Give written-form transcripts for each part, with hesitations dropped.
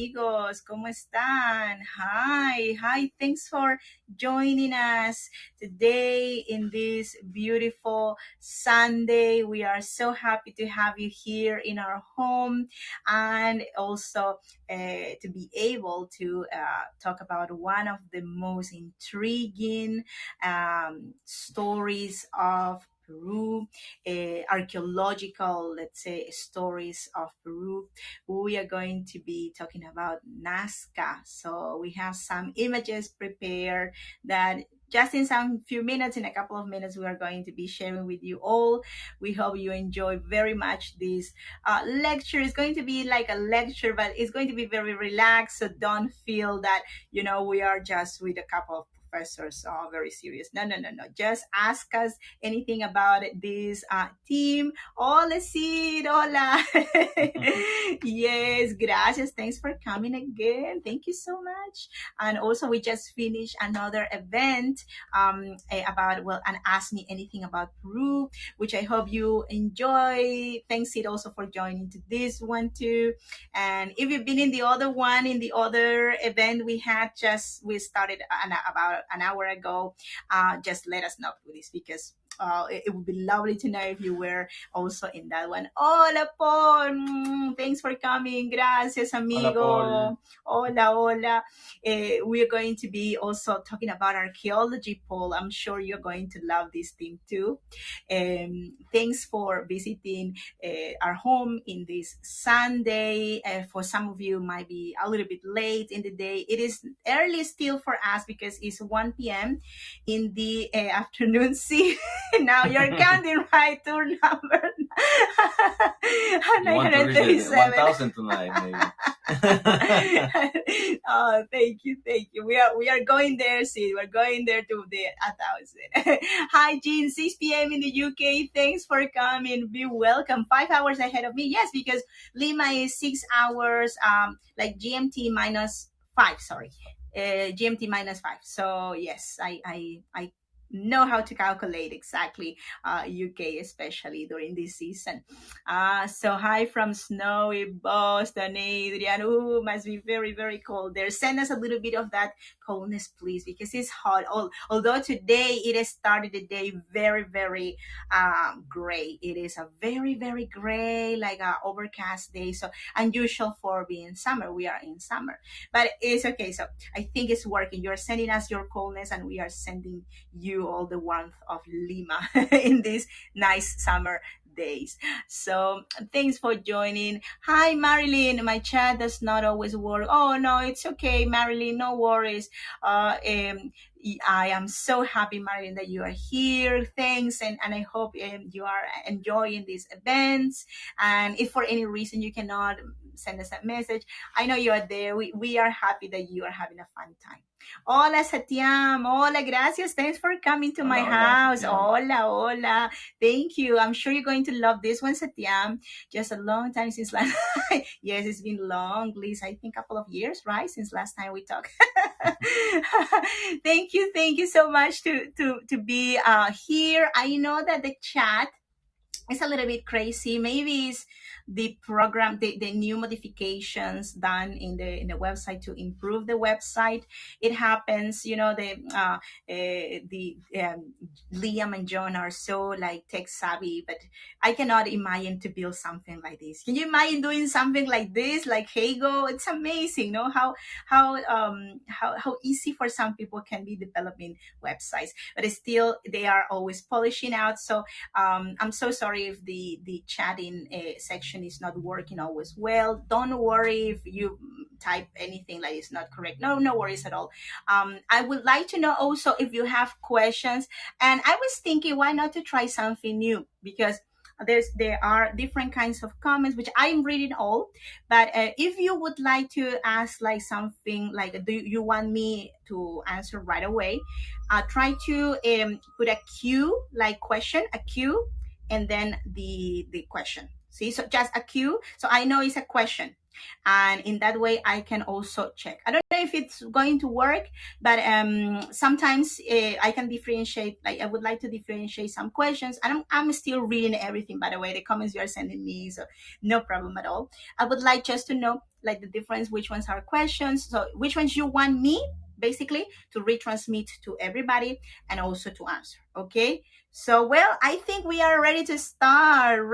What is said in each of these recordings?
amigos, ¿cómo están? Hi, thanks for joining us today in this beautiful Sunday. We are so happy to have you here in our home, and also to be able to talk about one of the most intriguing stories of Peru, archaeological, let's say, stories of Peru. We are going to be talking about Nazca. So we have some images prepared that just in some few minutes, in a couple of minutes, we are going to be sharing with you all. We hope you enjoy very much this lecture. It's going to be like a lecture, but it's going to be very relaxed. So don't feel that, we are just with a couple of professors very serious. No. Just ask us anything about this team. Hola, Sid. Hola. Yes, gracias. Thanks for coming again. Thank you so much. And also, we just finished another event about, and Ask Me Anything About Peru, which I hope you enjoy. Thanks, Sid, also for joining to this one too. And if you've been in the other one, in the other event we started about an hour ago, just let us know, please, because it would be lovely to know if you were also in that one. Hola, Paul. Thanks for coming. Gracias, amigo. Hola. We are going to be also talking about archaeology, Paul. I'm sure you're going to love this theme too. Thanks for visiting our home in this Sunday. For some of you, might be a little bit late in the day. It is early still for us because it's 1 p.m. in the afternoon. See, now you're counting right, tour number 937. 1,000 tonight, maybe. Oh, thank you. We are going there, Sid. We're going there to the 1,000. Hi, Jean. 6 p.m. in the UK. Thanks for coming. Be welcome. 5 hours ahead of me. Yes, because Lima is 6 hours, like GMT minus 5. Sorry, GMT minus 5. So yes, I know how to calculate exactly UK, especially during this season. So hi from snowy Boston, Adrian. Ooh, must be very, very cold there. Send us a little bit of that coldness, please, because it's hot. Although today it has started the day very, very gray. It is a very, very gray, like a overcast day. So unusual for being summer. We are in summer, but it's okay. So I think it's working. You're sending us your coldness, and we are sending you all the warmth of Lima in these nice summer days. So thanks for joining. Hi, Marilyn. My chat does not always work. Oh no, it's okay, Marilyn. No worries. I am so happy, Marilyn, that you are here. Thanks, and I hope you are enjoying these events. And if for any reason you cannot send us a message, I know you are there. We are happy that you are having a fun time. Hola, Satyam. Hola, gracias. Thanks for coming to my house. Hola. Thank you. I'm sure you're going to love this one, Satyam. Just a long time since last time. Yes, it's been long, please. I think a couple of years, right? Since last time we talked. Thank you so much to be here. I know that the chat is a little bit crazy. Maybe it's the program, the new modifications done in the website to improve the website. It happens, the Liam and John are so like tech savvy, but I cannot imagine to build something like this. Can you imagine doing something like this, like Hego? It's amazing, how easy for some people can be developing websites, but still they are always polishing out. So I'm so sorry if the chatting section is not working always well. Don't worry if you type anything like it's not correct. No worries at all. I would like to know also if you have questions. And I was thinking, why not to try something new? Because there are different kinds of comments, which I'm reading all. But if you would like to ask like something like, do you want me to answer right away? Try to put a Q, like question, a Q, and then the question. See, so just a Q. So I know it's a question. And in that way, I can also check. I don't know if it's going to work, but sometimes I can differentiate. Like I would like to differentiate some questions. I'm still reading everything, by the way, the comments you are sending me, so no problem at all. I would like just to know like the difference, which ones are questions, so which ones you want me basically to retransmit to everybody and also to answer. Okay. So, well, I think we are ready to start.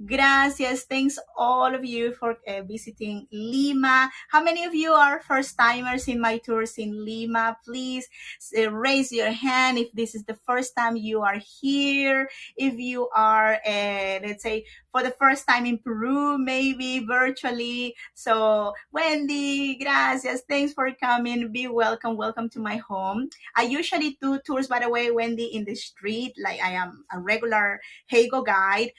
Gracias. Thanks all of you for visiting Lima. How many of you are first timers in my tours in Lima? Please raise your hand if this is the first time you are here. If you are, let's say, for the first time in Peru, maybe virtually. So, Wendy, gracias. Thanks for coming. Be welcome. Welcome to my home. I usually do tours, by the way, Wendy, in the street. Like I am a regular Hego guide.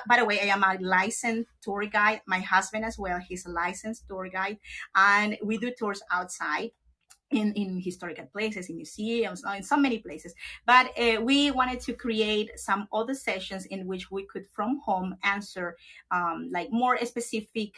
By the way, I am a licensed tour guide. My husband as well, he's a licensed tour guide. And we do tours outside. In historical places, in museums, in so many places. But we wanted to create some other sessions in which we could from home answer like more specific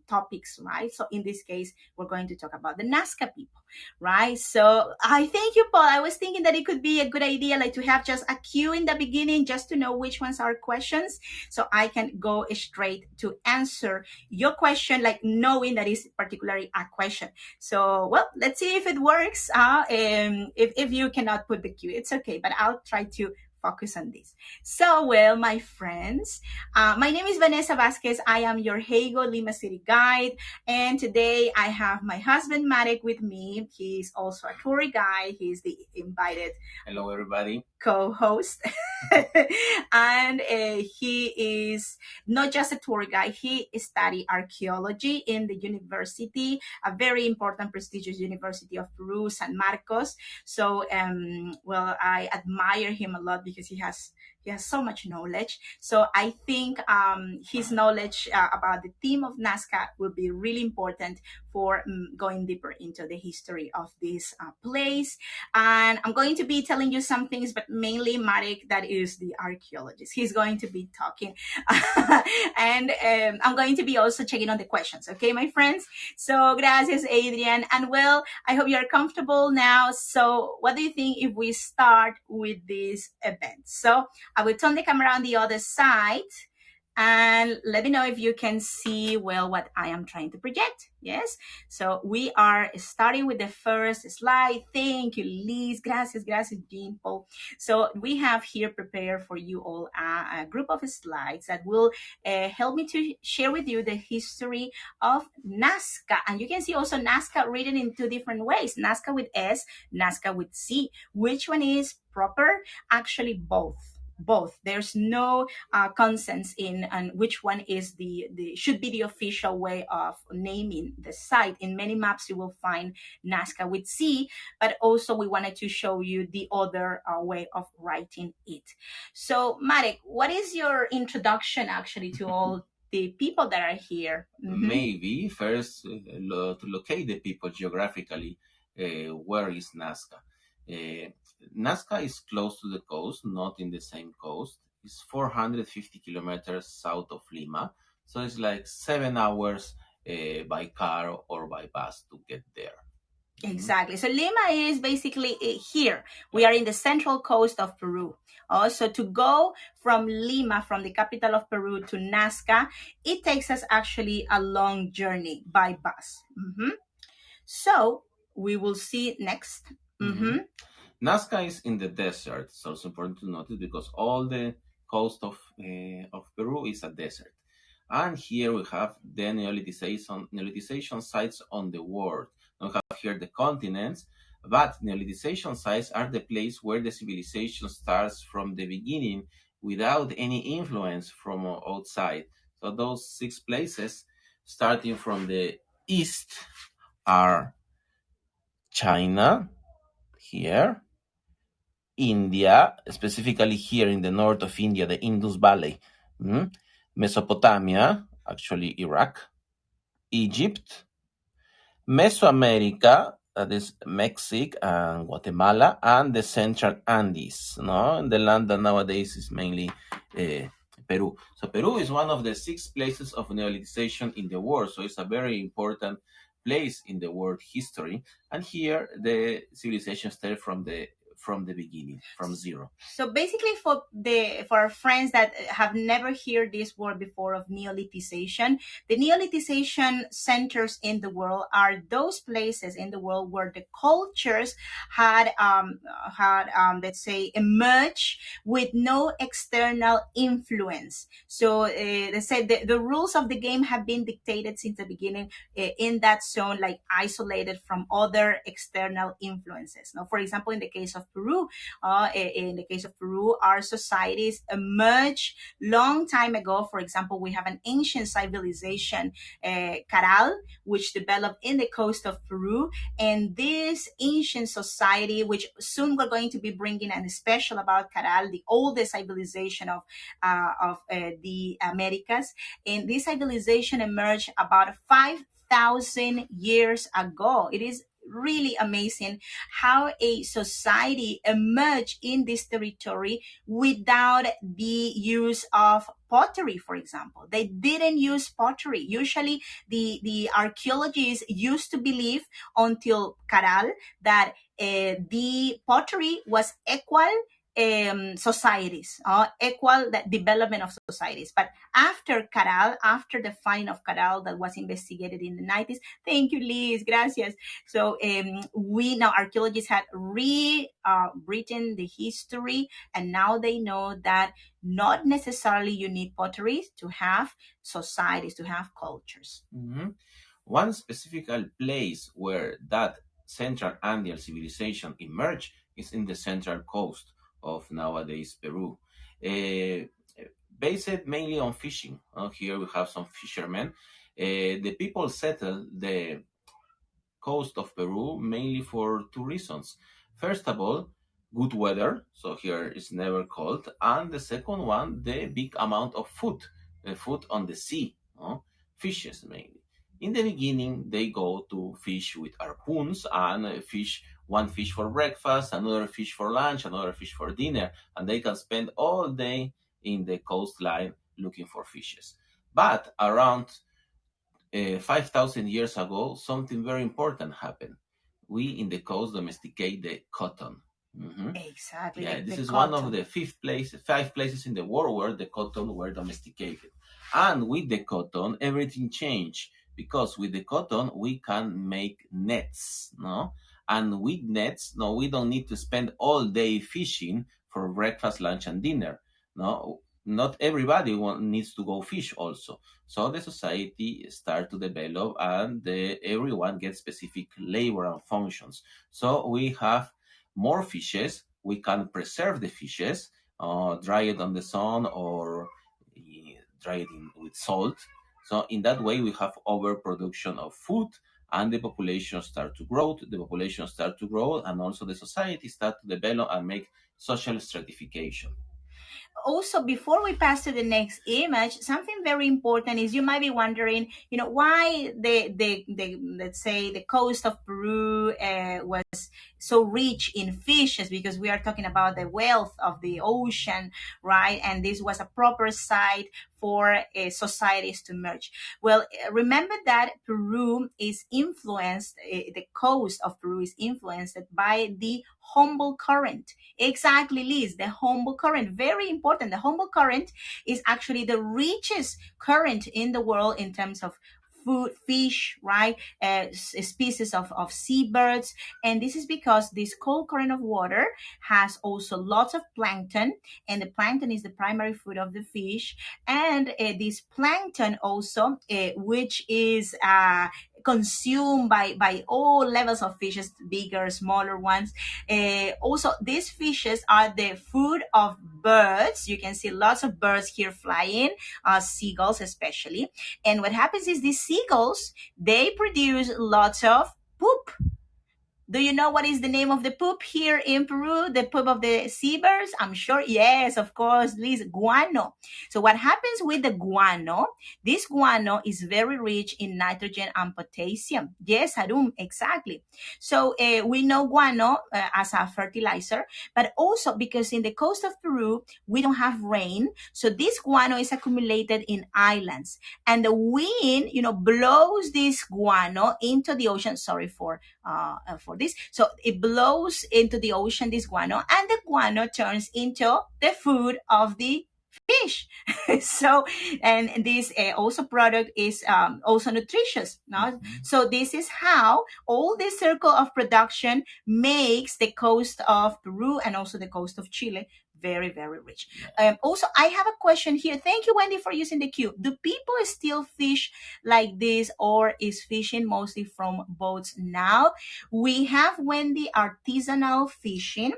topics, right? So in this case, we're going to talk about the Nazca people, right? So I thank you, Paul. I was thinking that it could be a good idea like to have just a cue in the beginning just to know which ones are questions, so I can go straight to answer your question, like knowing that is particularly a question. So, well, let's see if it works. If you cannot put the cue, it's okay, but I'll try to focus on this. So, well, my friends, my name is Vanessa Vasquez. I am your Hego Lima City guide. And today I have my husband, Marek, with me. He's also a tour guide. He's the invited. Hello, everybody. Co-host. And he is not just a tour guide. He studied archaeology in the university, a very important, prestigious University of Peru, San Marcos. So, well, I admire him a lot because he has so much knowledge. So I think his knowledge about the theme of Nazca will be really important for going deeper into the history of this place. And I'm going to be telling you some things, but mainly Marek, that is the archaeologist. He's going to be talking. And I'm going to be also checking on the questions. Okay, my friends? So gracias, Adrian. And well, I hope you're comfortable now. So what do you think if we start with this event? So I will turn the camera on the other side and let me know if you can see well what I am trying to project. Yes. So we are starting with the first slide. Thank you, Liz. Gracias, Jean Paul. So we have here prepared for you all a group of slides that will help me to share with you the history of Nazca. And you can see also Nazca written in two different ways. Nazca with S, Nazca with C. Which one is proper? Actually, both. There's no consensus in and which one is the should be the official way of naming the site. In many maps you will find Nazca with C, but also we wanted to show you the other way of writing it. So Marek, what is your introduction actually to all the people that are here? Mm-hmm. Maybe first to locate the people geographically, where is Nazca? Nazca is close to the coast, not in the same coast. It's 450 kilometers south of Lima. So it's like 7 hours by car or by bus to get there. Exactly. So Lima is basically here. We are in the central coast of Peru. So to go from Lima, from the capital of Peru to Nazca, it takes us actually a long journey by bus. Mm-hmm. So we will see next. Mm-hmm. Nazca is in the desert, so it's important to notice because all the coast of Peru is a desert. And here we have the Neolithization sites on the world. We have here the continents, but Neolithization sites are the place where the civilization starts from the beginning without any influence from outside. So those 6 places, starting from the east, are China, here, India, specifically here in the north of India, the Indus Valley, Mesopotamia, actually Iraq, Egypt, Mesoamerica, that is Mexico and Guatemala, and the Central Andes, no? And the land that nowadays is mainly Peru. So Peru is one of the six places of neolithization in the world. So it's a very important place in the world history. And here the civilization started from the beginning, from zero. So basically, for our friends that have never heard this word before of Neolithization, the Neolithization centers in the world are those places in the world where the cultures had let's say emerged with no external influence. So they said the rules of the game have been dictated since the beginning in that zone, like isolated from other external influences. Now, for example, in the case of Peru, in the case of Peru, our societies emerged long time ago. For example, we have an ancient civilization, Caral, which developed in the coast of Peru. And this ancient society, which soon we're going to be bringing an special about Caral, the oldest civilization of the Americas. And this civilization emerged about 5,000 years ago. It is really amazing how a society emerged in this territory without the use of pottery, for example. They didn't use pottery. Usually the archaeologists used to believe until Caral that the pottery was equal societies, equal the development of societies. But after Caral, after the finding of Caral that was investigated in the 90s, thank you, Liz, gracias. So we now archaeologists had rewritten the history, and now they know that not necessarily you need potteries to have societies, to have cultures. Mhm. One specific place where that Central Andean civilization emerged is in the central coast of nowadays Peru. Uh, Based mainly on fishing. Here we have some fishermen. The people settled the coast of Peru mainly for two reasons. First of all, good weather, so here it's never cold, and the second one, the big amount of food, the food on the sea, fishes mainly. In the beginning, they go to fish with harpoons and fish one fish for breakfast, another fish for lunch, another fish for dinner, and they can spend all day in the coastline looking for fishes. But around 5,000 years ago, something very important happened. We in the coast domesticate the cotton. Mhm. Exactly, Yeah, this the is one of cotton. the five places in the world where the cotton were domesticated. And with the cotton, everything changed because with the cotton we can make nets, no? And with nets, no, we don't need to spend all day fishing for breakfast, lunch, and dinner. No, not everybody needs to go fish also. So the society start to develop, and everyone gets specific labor and functions. So we have more fishes. We can preserve the fishes, dry it on the sun or dry it with salt. So in that way, we have overproduction of food, and the population start to grow. The population start to grow, and also the society start to develop and make social stratification. Also, before we pass to the next image, something very important is you might be wondering, why the let's say the coast of Peru was so rich in fishes, because we are talking about the wealth of the ocean, right? And this was a proper site for societies to merge. Well, remember that Peru is influenced, the coast of Peru is influenced by the Humboldt current. Exactly, Liz, the Humboldt current. Very important. The Humboldt current is actually the richest current in the world in terms of food, fish, right? Species of seabirds. And this is because this cold current of water has also lots of plankton, and the plankton is the primary food of the fish. And this plankton also, which is consumed by all levels of fishes, bigger, smaller ones. Also, these fishes are the food of birds. You can see lots of birds here flying, seagulls especially. And what happens is these seagulls, they produce lots of poop. Do you know what is the name of the poop here in Peru? The poop of the seabirds? I'm sure. Yes, of course, Liz. Guano. So what happens with the guano? This guano is very rich in nitrogen and potassium. Yes, Harum, exactly. So we know guano as a fertilizer, but also because in the coast of Peru, we don't have rain. So this guano is accumulated in islands. And the wind, blows this guano into the ocean. Sorry for this. So it blows into the ocean, this guano, and the guano turns into the food of the fish. So, and this also product is also nutritious. No? Mm-hmm. So this is how all this circle of production makes the coast of Peru and also the coast of Chile very, very rich. Also, I have a question here. Thank you, Wendy, for using the queue. Do people still fish like this, or is fishing mostly from boats now? We have, Wendy, artisanal fishing.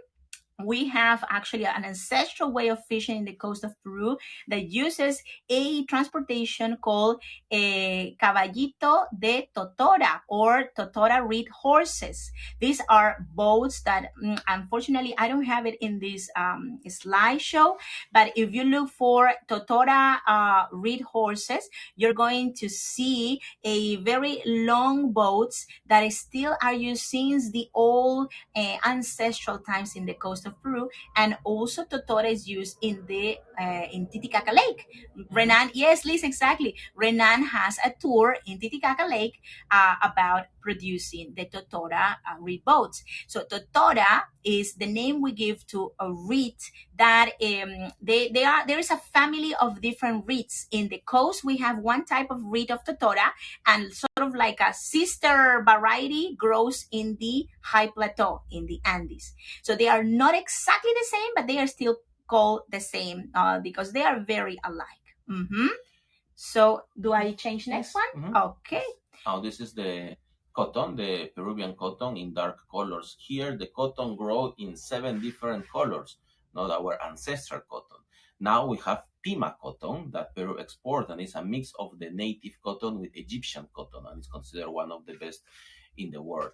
We have actually an ancestral way of fishing in the coast of Peru that uses a transportation called a caballito de Totora or Totora Red horses. These are boats that, unfortunately, I don't have it in this slideshow, but if you look for Totora Red horses, you're going to see a very long boats that still are used since the old ancestral times in the coast of Peru, and also Totora is used in the in Titicaca Lake. Renan, yes, Liz, exactly. Renan has a tour in Titicaca Lake about producing the Totora reed boats. So Totora is the name we give to a reed that there is a family of different reeds. In the coast, we have one type of reed of Totora, and sort of like a sister variety grows in the high plateau in the Andes. So they are not exactly the same, but they are still called the same because they are very alike. Mm-hmm. So do I change next one? Mm-hmm. Okay. Now this is the cotton, the Peruvian cotton in dark colors. Here the cotton grows in 7 different colors, not our ancestral cotton. Now we have Pima cotton that Peru exports, and it's a mix of the native cotton with Egyptian cotton, and it's considered one of the best in the world.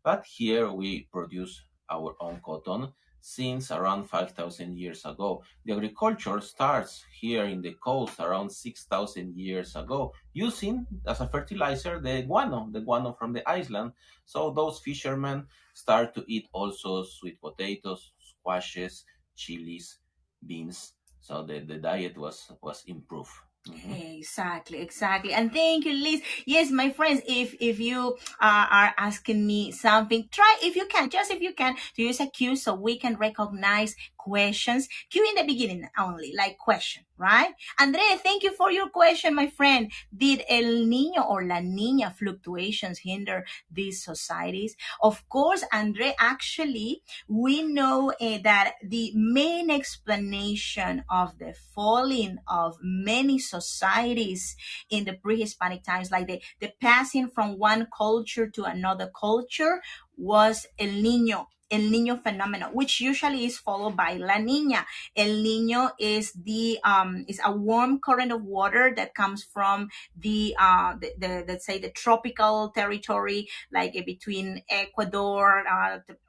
But here we produce our own cotton since around 5,000 years ago. The agriculture starts here in the coast around 6,000 years ago, using as a fertilizer the guano from the island. So those fishermen start to eat also sweet potatoes, squashes, chilies, beans. So the diet was improved. Mm-hmm. Exactly. And thank you, Liz. Yes, my friends, if you are asking me something, try, if you can, to use a cue so we can recognize questions. Cue in the beginning only, like question, right? Andre, thank you for your question, my friend. Did El Niño or La Niña fluctuations hinder these societies? Of course, Andre, actually, we know that the main explanation of the falling of many societies in the pre-Hispanic times, like the passing from one culture to another culture, was El Niño phenomenon, which usually is followed by La Niña. El Niño is is a warm current of water that comes from the let's say the tropical territory, like between Ecuador,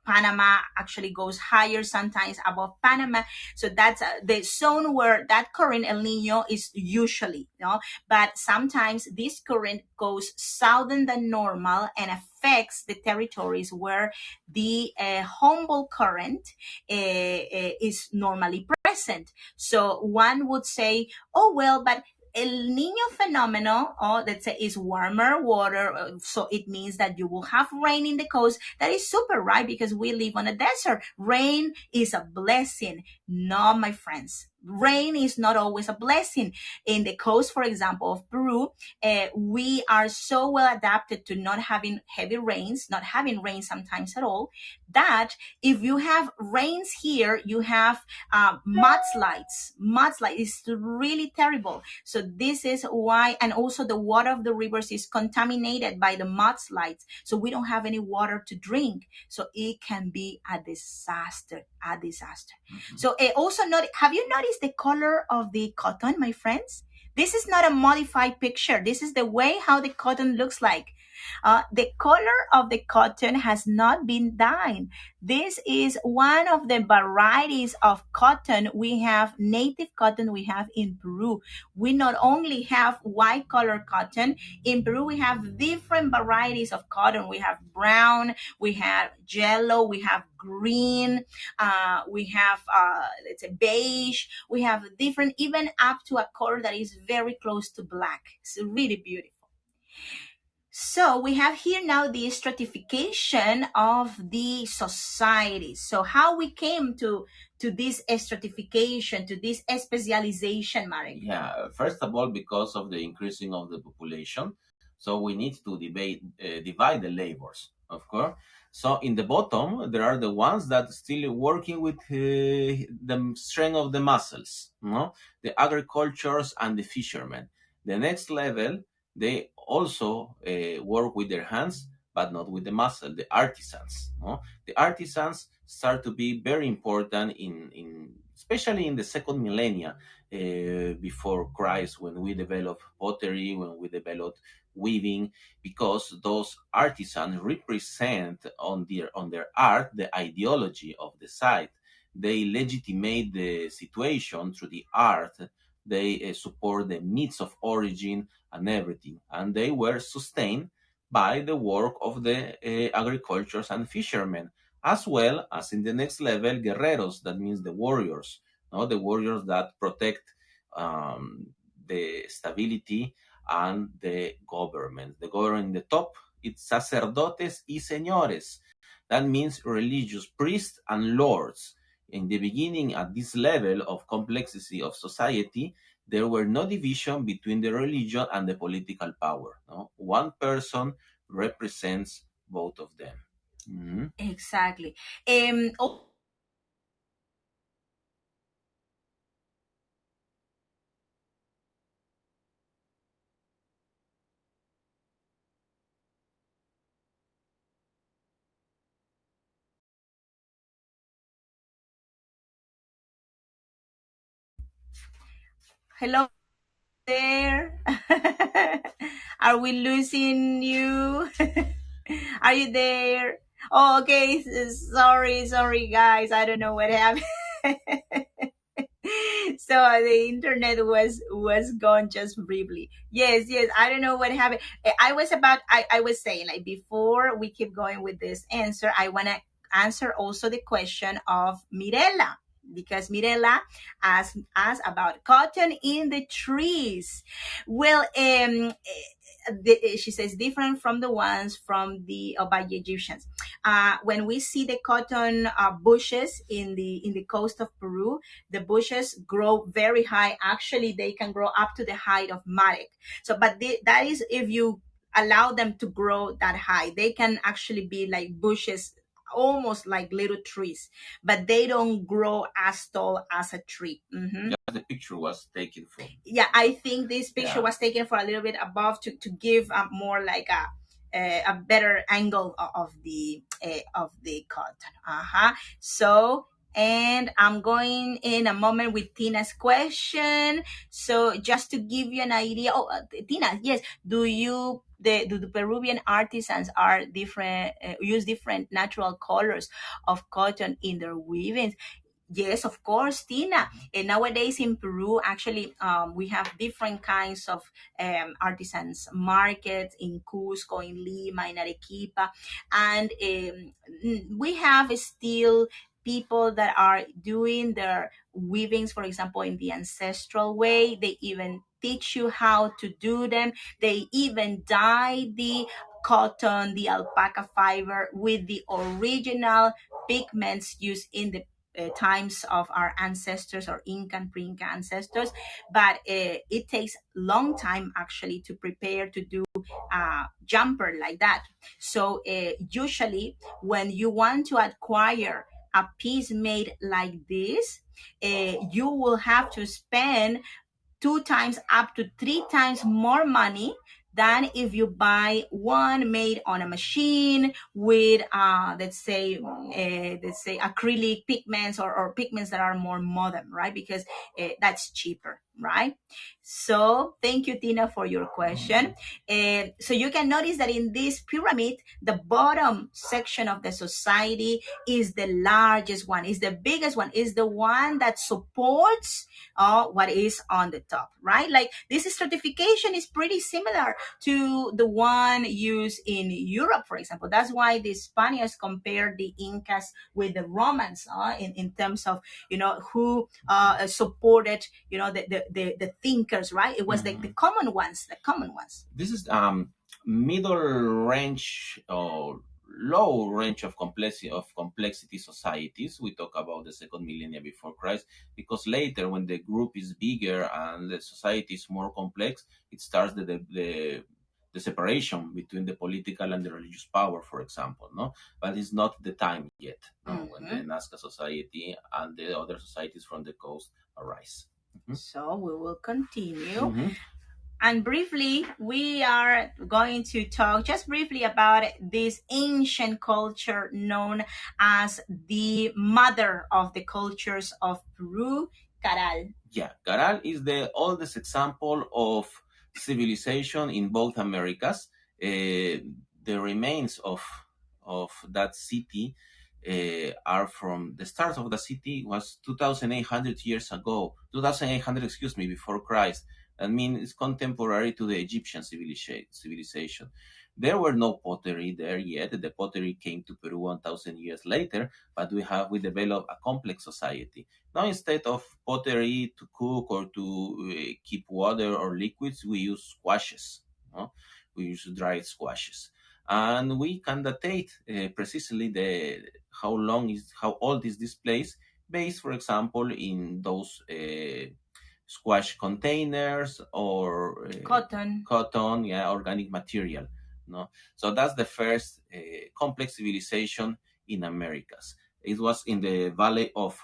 Panama actually goes higher sometimes above Panama. So that's the zone where that current El Niño is usually, but sometimes this current goes southern than normal and affects the territories where the Humboldt current is normally present. So one would say, oh, well, but El Niño phenomenon, let's say, is warmer water, so it means that you will have rain in the coast. That is super, right? Because we live on a desert. Rain is a blessing. No, my friends. Rain is not always a blessing. In the coast, for example, of Peru, we are so well adapted to not having heavy rains, not having rain sometimes at all, that if you have rains here, you have mudslides. Mudslide is really terrible. So this is why, and also the water of the rivers is contaminated by the mudslides. So we don't have any water to drink. So it can be a disaster. Mm-hmm. So also have you noticed the color of the cotton, my friends? This is not a modified picture. This is the way how the cotton looks like. The color of the cotton has not been dyed. This is one of the varieties of cotton we have, native cotton we have in Peru. We not only have white color cotton, in Peru we have different varieties of cotton. We have brown, we have yellow, we have green, we have let's say beige, we have different, even up to a color that is very close to black. It's really beautiful. So we have here now the stratification of the society. So how we came to this stratification, to this specialization, Marek? Yeah, first of all, because of the increasing of the population, so we need to divide the labors, of course. So in the bottom, there are the ones that still working with the strength of the muscles, no? The agricultures and the fishermen. The next level, they also work with their hands, but not with the muscle. The artisans, no? The artisans start to be very important in especially in the second millennia before Christ, when we developed pottery, when we developed weaving, because those artisans represent on their art the ideology of the site. They legitimate the situation through the art. They support the myths of origin and everything, and they were sustained by the work of the agricultures and fishermen, as well as in the next level, guerreros. That means the warriors, no? The warriors that protect um, the stability and the government. The government in the top, it's sacerdotes y señores. That means religious priests and lords. In the beginning, at this level of complexity of society, there were no division between the religion and the political power. No? One person represents both of them. Mhm. Exactly. Oh, hello there. Are we losing you? Are you there? Oh, okay. Sorry, guys. I don't know what happened. So the internet was gone just briefly. Yes. I don't know what happened. I was saying, like, before we keep going with this answer, I want to answer also the question of Mirella, because Mirella asked about cotton in the trees. Well, she says different from the ones from the by the Egyptians. When we see the cotton bushes in the coast of Peru, the bushes grow very high. Actually, they can grow up to the height of Marek. So, but that is if you allow them to grow that high. They can actually be like bushes, almost like little trees, but they don't grow as tall as a tree. Mhm. Yeah, the picture was taken from. Yeah, I think this picture Yeah. was taken for a little bit above to give more like a better angle of the cotton. So, and I'm going in a moment with Tina's question. So just to give you an idea, Tina, yes, do the Peruvian artisans are different, use different natural colors of cotton in their weavings? Yes, of course, Tina. And nowadays in Peru, actually, we have different kinds of artisans markets in Cusco, in Lima, in Arequipa, and we have still people that are doing their weavings, for example, in the ancestral way. They even teach you how to do them. They even dye the cotton, the alpaca fiber with the original pigments used in the times of our ancestors or Inca and pre-Inca ancestors, but it takes long time actually to prepare to do a jumper like that. So usually when you want to acquire a piece made like this, you will have to spend 2 times up to 3 times more money than if you buy one made on a machine with let's say acrylic pigments or pigments that are more modern, right? Because that's cheaper. right? So thank you, Tina, for your question. And so you can notice that in this pyramid, the bottom section of the society is the largest one, is the biggest one, is the one that supports what is on the top, right? Like this stratification is pretty similar to the one used in Europe, for example. That's why the Spaniards compared the Incas with the Romans in terms of, who supported, the thinkers, right? It was the common ones, This is middle range or low range of complexity societies. We talk about the second millennia before Christ, because later when the group is bigger and the society is more complex, it starts the separation between the political and the religious power, for example, no? But it's not the time yet, no? When the Nazca society and the other societies from the coast arise. So we will continue. And briefly, we are going to talk just briefly about this ancient culture known as the mother of the cultures of Peru, Caral. Yeah, Caral is the oldest example of civilization in both Americas. The remains of that city are from the start of the city was 2,800 years ago, 2,800, excuse me, before Christ. I mean, it's contemporary to the Egyptian civilization. There were no pottery there yet. The pottery came to Peru 1,000 years later, but we developed a complex society. Now, instead of pottery to cook or to keep water or liquids, we use squashes. No? We use dried squashes, and we can date precisely the how old is this place based, for example, in those squash containers or cotton, yeah, organic material. No, so that's the first complex civilization in Americas. It was in the valley of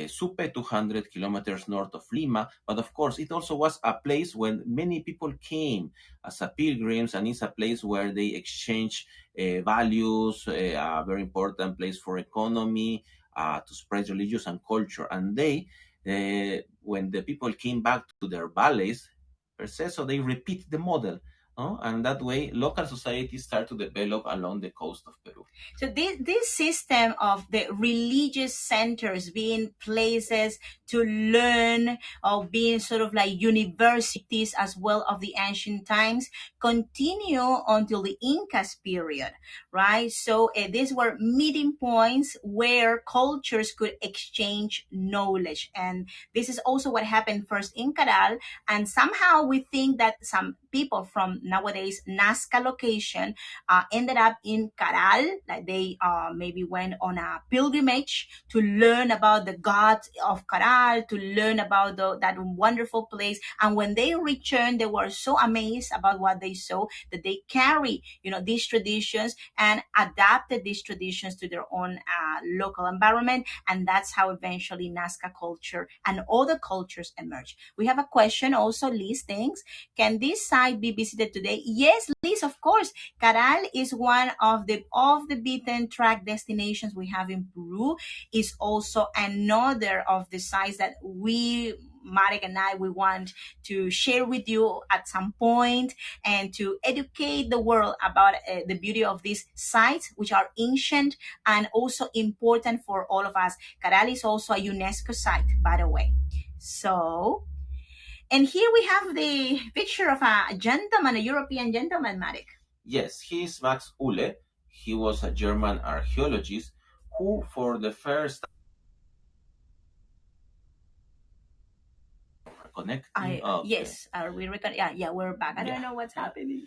Supe, 200 kilometers north of Lima. But of course, it also was a place where many people came as a pilgrims, and it's a place where they exchange values, a very important place for economy, to spread religious and culture. And when the people came back to their valleys, per se, so they repeat the model. And that way, local societies start to develop along the coast of Peru. So this system of the religious centers being places to learn, or being sort of like universities as well of the ancient times, continue until the Incas period, right? So these were meeting points where cultures could exchange knowledge. And this is also what happened first in Caral. And somehow we think that some people from nowadays Nazca location ended up in Caral, like they maybe went on a pilgrimage to learn about the gods of Caral, to learn about that wonderful place. And when they returned, they were so amazed about what they saw that they carry, these traditions and adapted these traditions to their own local environment. And that's how eventually Nazca culture and other cultures emerge. We have a question also, Liz. Thanks. Can this site be visited today? Yes, Liz, of course. Caral is one of the beaten track destinations we have in Peru. Is also another of the sites that Marek and I, we want to share with you at some point, and to educate the world about the beauty of these sites, which are ancient and also important for all of us. Caral is also a UNESCO site, by the way. So, and here we have the picture of a gentleman, a European gentleman, Marek. Yes, he is Max Uhle. He was a German archaeologist who, for the first connecting. Okay. Yes, are we recording? Yeah, we're back. I don't know what's happening.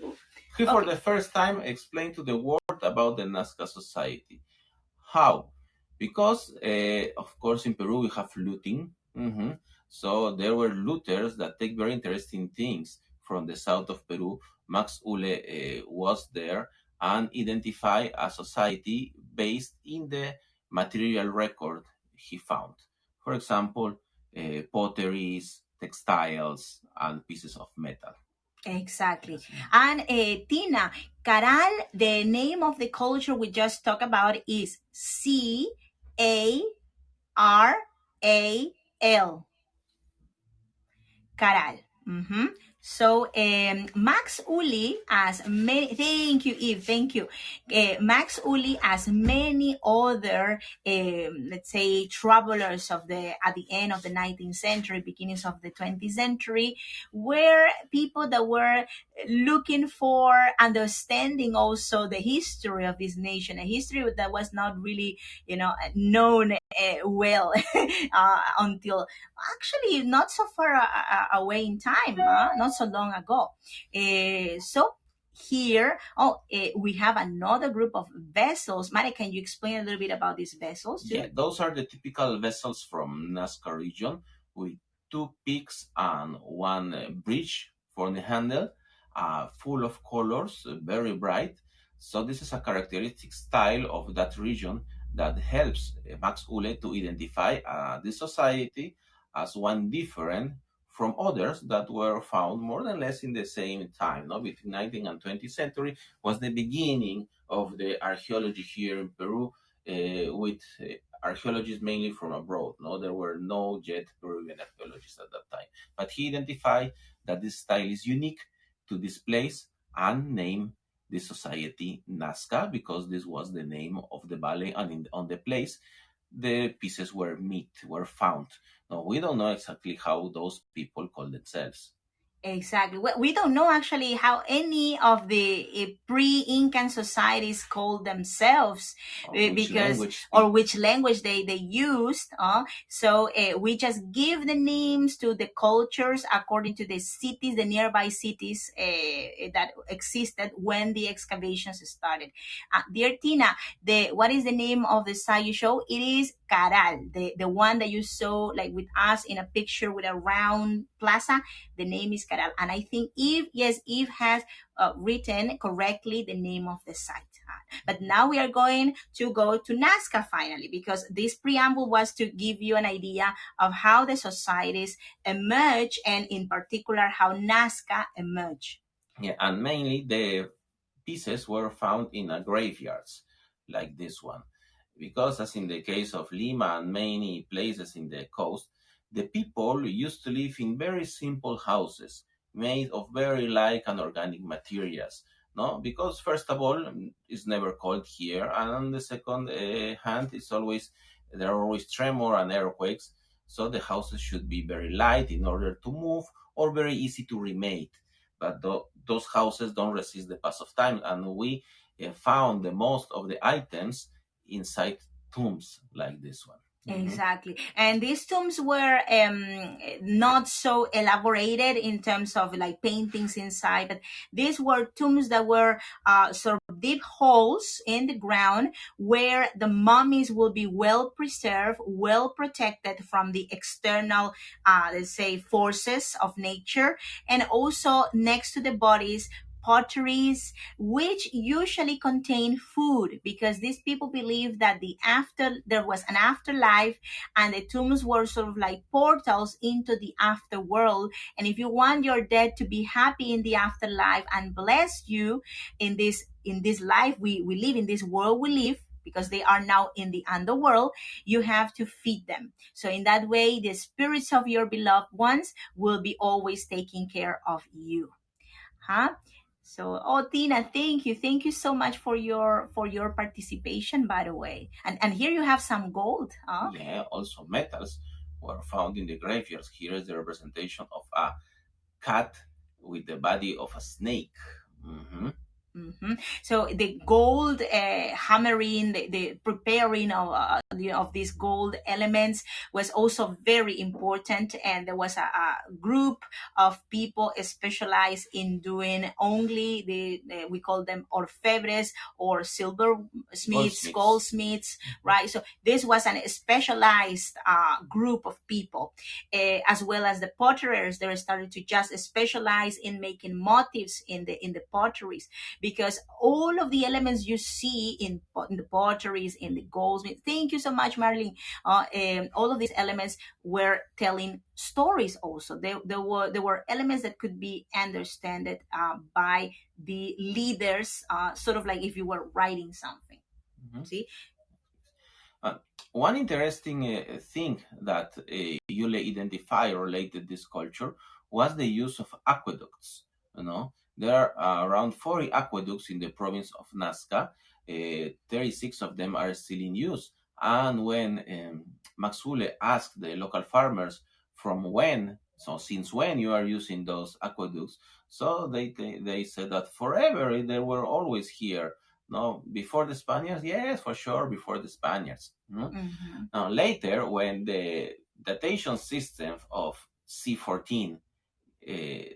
He, for the first time, explained to the world about the Nazca society. How? Because, of course, in Peru we have looting. So there were looters that take very interesting things from the south of Peru. Max Uhle was there and identified a society based in the material record he found. For example, potteries, textiles, and pieces of metal. Exactly. And Tina, Caral, the name of the culture we just talked about is Caral. Caral. Mhm. So Max Uli, as many, thank you, Eve, thank you. Max Uli, as many other, let's say, travelers of the at the end of the 19th century, beginnings of the 20th century, were people that were looking for understanding also the history of this nation, a history that was not really, known well until actually not so far away in time, not so long ago. So here, we have another group of vessels. Mari, can you explain a little bit about these vessels too? Yeah, those are the typical vessels from Nazca region with two peaks and one bridge for the handle, full of colors, very bright. So this is a characteristic style of that region that helps Max Ulle to identify the society as one different from others that were found more or less in the same time. No? Between 19th and 20th century was the beginning of the archaeology here in Peru, with archaeologists mainly from abroad. No, there were no yet Peruvian archaeologists at that time. But he identified that this style is unique to this place and named the society Nazca because this was the name of the valley, and on the place the pieces were found. Now we don't know exactly how those people call themselves. Exactly. We don't know actually how any of the pre-Incan societies called themselves, Or which because language or speak. which language they used. So we just give the names to the cultures according to the cities, the nearby cities that existed when the excavations started. Dear Tina, the what is the name of the site you show? It is Caral, the one that you saw like with us in a picture with a round plaza. The name is Caral, and I think Eve has written correctly the name of the site. But now we are going to go to Nazca finally, because this preamble was to give you an idea of how the societies emerge, and in particular how Nazca emerged. Yeah, and mainly the pieces were found in graveyards like this one. Because, as in the case of Lima and many places in the coast, the people used to live in very simple houses made of very light and organic materials. No, because first of all, it's never cold here, and on the second hand, there are always tremor and earthquakes, so the houses should be very light in order to move or very easy to remake. But those houses don't resist the pass of time, and we found the most of the items inside tombs like this one. Mhm. Exactly. And these tombs were not so elaborated in terms of like paintings inside, but these were tombs that were sort of deep holes in the ground where the mummies will be well preserved, well protected from the external, let's say, forces of nature. And also next to the bodies, potteries which usually contain food, because these people believe that there was an afterlife, and the tombs were sort of like portals into the afterworld. And if you want your dead to be happy in the afterlife and bless you in this life we live, in this world we live, because they are now in the underworld, you have to feed them. So in that way, the spirits of your beloved ones will be always taking care of you. Huh? So, Tina, thank you so much for your participation. By the way, and here you have some gold. Huh? Yeah, also metals were found in the graveyards. Here is the representation of a cat with the body of a snake. Mhm. So the gold hammering, the preparing of these gold elements was also very important, and there was a group of people specialized in doing only we call them orfebres, or silversmiths, Goldsmiths. goldsmiths, right? So this was a specialized group of people, as well as the potterers. They started to just specialize in making motifs in the potteries, because all of the elements you see in the potteries, in the goldsmith. Thank you so much, Marilyn. All of these elements were telling stories. Also, there were elements that could be understood by the leaders, sort of like if you were writing something. Mhm. See. Uh, One interesting thing that Yule identified related this culture was the use of aqueducts. You know, there are around 40 aqueducts in the province of Nazca. 36 of them are still in use. And when Maxule asked the local farmers from when, so since when you are using those aqueducts, so they said that forever they were always here. No, before the Spaniards, yes, for sure, before the Spaniards. Mm-hmm. Now, later, when the datation system of C14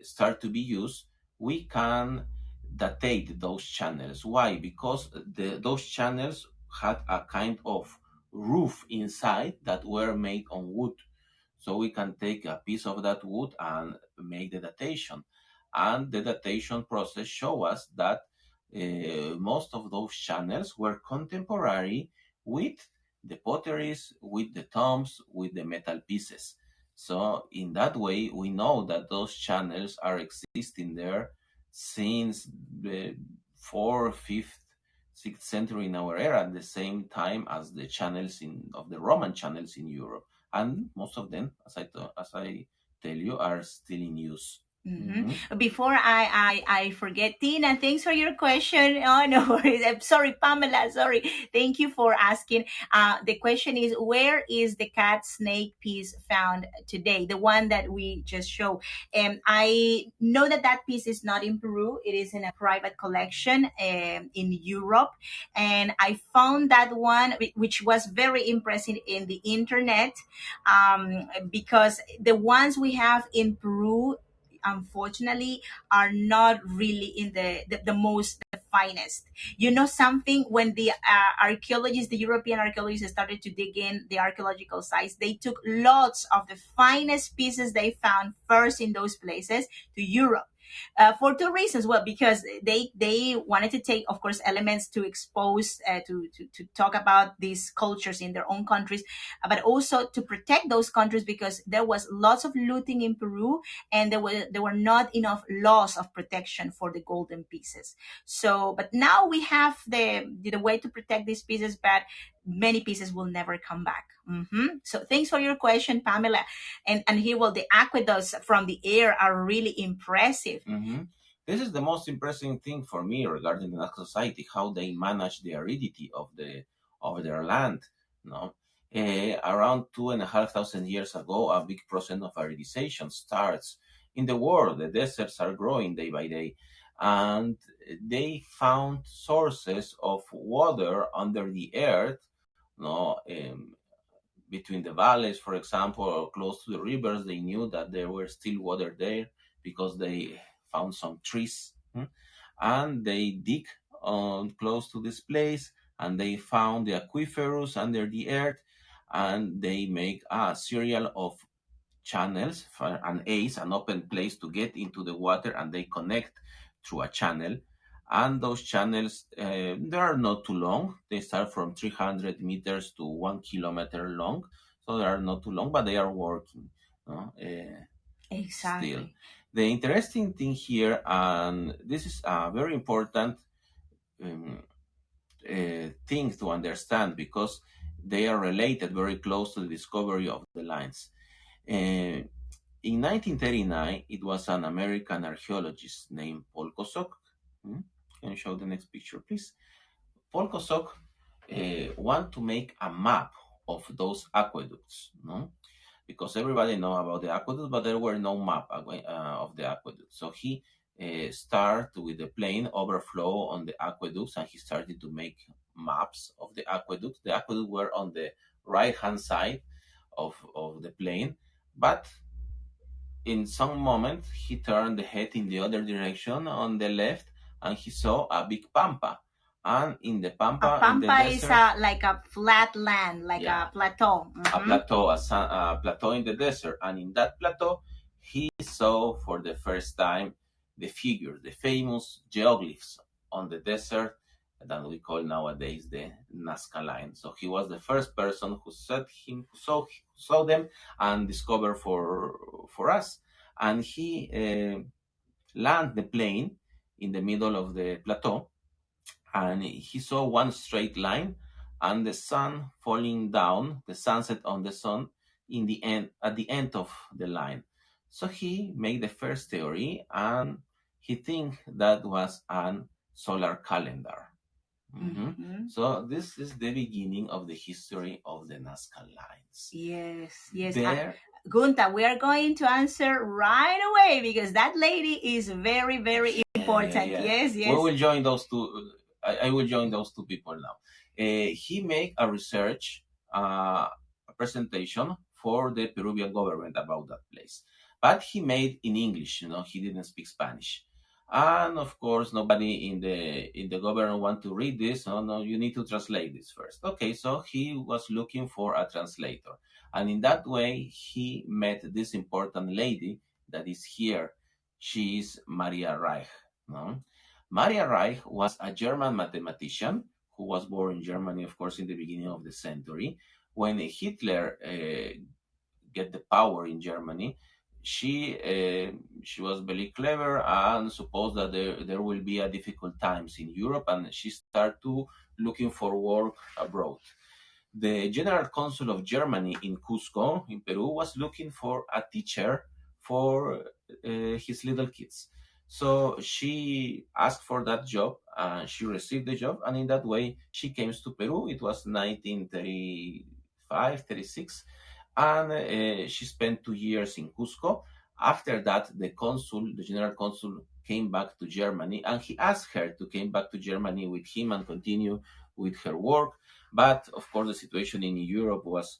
start to be used, we can date those channels. Why? Because those channels had a kind of roof inside that were made on wood. So we can take a piece of that wood and make the datation. And the datation process show us that most of those channels were contemporary with the potteries, with the tombs, with the metal pieces. So in that way, we know that those channels are existing there since the 4th, 5th, 6th century in our era, at the same time as the channels of the Roman channels in Europe, and most of them, as I tell you, are still in use. Hmm. Before I forget, Tina, thanks for your question. Oh, no worries. I'm sorry, Pamela. Sorry. Thank you for asking. The question is, where is the cat snake piece found today? The one that we just showed. I know that that piece is not in Peru. It is in a private collection in Europe. And I found that one, which was very impressive in the internet, because the ones we have in Peru, unfortunately, are not really in the most, the finest. You know something, when the archaeologists, the European archaeologists, started to dig in the archaeological sites, they took lots of the finest pieces they found first in those places to Europe, for two reasons. Well, because they wanted to take, of course, elements to expose, to talk about these cultures in their own countries, but also to protect those countries, because there was lots of looting in Peru, and there were not enough laws of protection for the golden pieces. So, but now we have the way to protect these pieces, but many pieces will never come back. So thanks for your question, Pamela. And here, well, the aqueducts from the air are really impressive. Hmm. This is the most impressive thing for me regarding the Nazca society, how they manage the aridity of their land. No, around 2,500 years ago, a big process of aridization starts in the world. The deserts are growing day by day, and they found sources of water under the earth. No, between the valleys, for example, or close to the rivers, they knew that there were still water there because they found some trees. And they dig close to this place, and they found the aquifers under the earth, and they make a serial of channels for an ace, an open place to get into the water, and they connect through a channel. And those channels, they are not too long. They start from 300 meters to 1 kilometer long. So they are not too long, but they are working. No? Still. Exactly. The interesting thing here, and this is a very important um, thing to understand, because they are related very close to the discovery of the lines. Uh, in 1939, it was an American archaeologist named Paul Kosok. Can you show the next picture, please? Paul Kosok want to make a map of those aqueducts, no? Because everybody know about the aqueducts, but there were no map of the aqueducts. So he started with the plane overflow on the aqueducts, and he started to make maps of the aqueducts. The aqueducts were on the right hand side of the plane, but in some moment he turned the head in the other direction on the left, and he saw a big pampa. And in the A pampa, in the pampa is desert, like a flat land, like yeah, a plateau. a plateau, a plateau in the desert. And in that plateau, he saw for the first time the figures, the famous geoglyphs on the desert that we call nowadays the Nazca line. So he was the first person who saw them and discovered for us. And he landed the plane in the middle of the plateau, and he saw one straight line and the sun falling down, the sunset on the sun in the end, at the end of the line. So he made the first theory, and he think that was an solar calendar. Mm-hmm. So this is the beginning of the history of the Nazca lines. Yes, yes. There, Gunta, we are going to answer right away because that lady is very, very important. Yes, we yes. will join those two. I will join those two people now. He made a research, a presentation for the Peruvian government about that place, but he made in English. He didn't speak Spanish, and of course, nobody in the government want to read this. No, no, you need to translate this first. Okay, so he was looking for a translator, and in that way, he met this important lady that is here. She is Maria Reich. No? Maria Reich was a German mathematician who was born in Germany, of course, in the beginning of the century. When Hitler get the power in Germany, she was very clever and supposed that there will be a difficult times in Europe, and she started to looking for work abroad. The General Consul of Germany in Cusco, in Peru, was looking for a teacher for his little kids. So she asked for that job, and she received the job, and in that way she came to Peru. It was 1935, 36, and she spent 2 years in Cusco. After that, the general consul, came back to Germany, and he asked her to come back to Germany with him and continue with her work. But of course, the situation in Europe was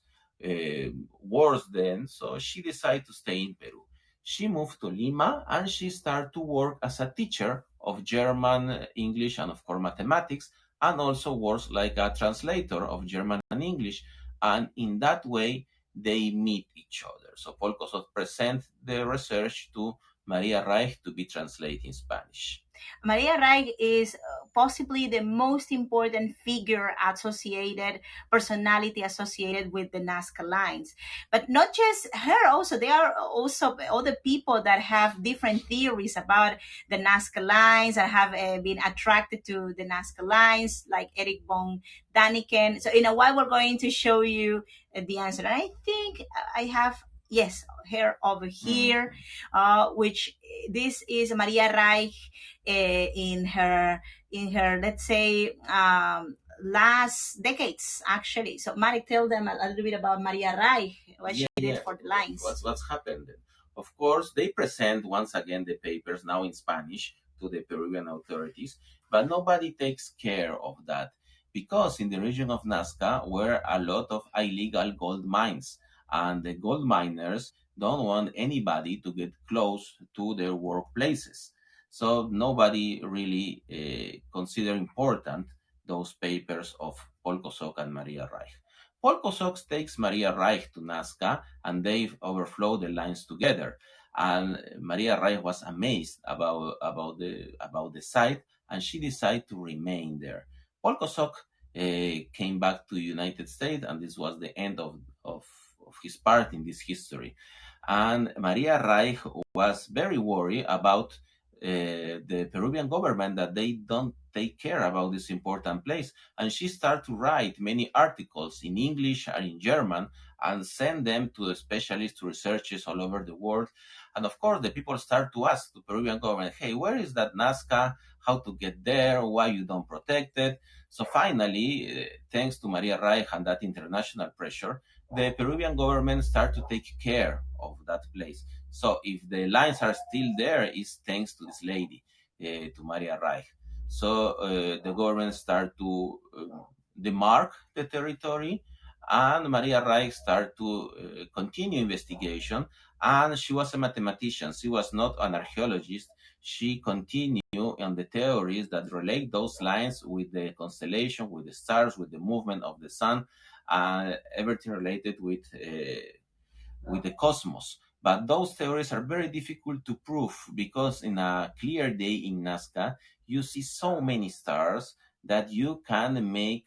worse then, so she decided to stay in Peru. She moved to Lima and she started to work as a teacher of German, English, and of course mathematics, and also works like a translator of German and English. And in that way, they meet each other. So Paul Kossoff present the research to Maria Reich to be translated in Spanish. Maria Reich is possibly the most important figure associated, personality associated with the Nazca lines. But not just her, also, there are also other people that have different theories about the Nazca lines and have been attracted to the Nazca lines, like Eric von Daniken. So in a while, we're going to show you the answer. And I think I have, yes, her over here, which this is Maria Reich in her let's say last decades actually. So Mari, tell them a little bit about Maria Reich, what she did for the lines. What's happened then? Of course, they present once again the papers now in Spanish to the Peruvian authorities, but nobody takes care of that because in the region of Nazca were a lot of illegal gold mines, and the gold miners don't want anybody to get close to their workplaces. So nobody really consider important those papers of Paul Kosok and Maria Reich. Paul Kosok takes Maria Reich to Nazca, and they overflow the lines together. And Maria Reich was amazed about the site, and she decided to remain there. Paul Kosok came back to the United States, and this was the end of his part in this history. And Maria Reich was very worried about the Peruvian government, that they don't take care about this important place. And she started to write many articles in English and in German and send them to the specialists, to researchers all over the world. And of course, the people start to ask the Peruvian government, hey, where is that Nazca? How to get there? Why you don't protect it? So finally, thanks to Maria Reich and that international pressure, the Peruvian government start to take care of that place. So if the lines are still there, it's thanks to this lady, to Maria Reich. So the government start to demark the territory, and Maria Reich start to continue investigation. And she was a mathematician. She was not an archaeologist. She continued on the theories that relate those lines with the constellation, with the stars, with the movement of the sun, and everything related with the cosmos. But those theories are very difficult to prove because in a clear day in Nazca, you see so many stars that you can make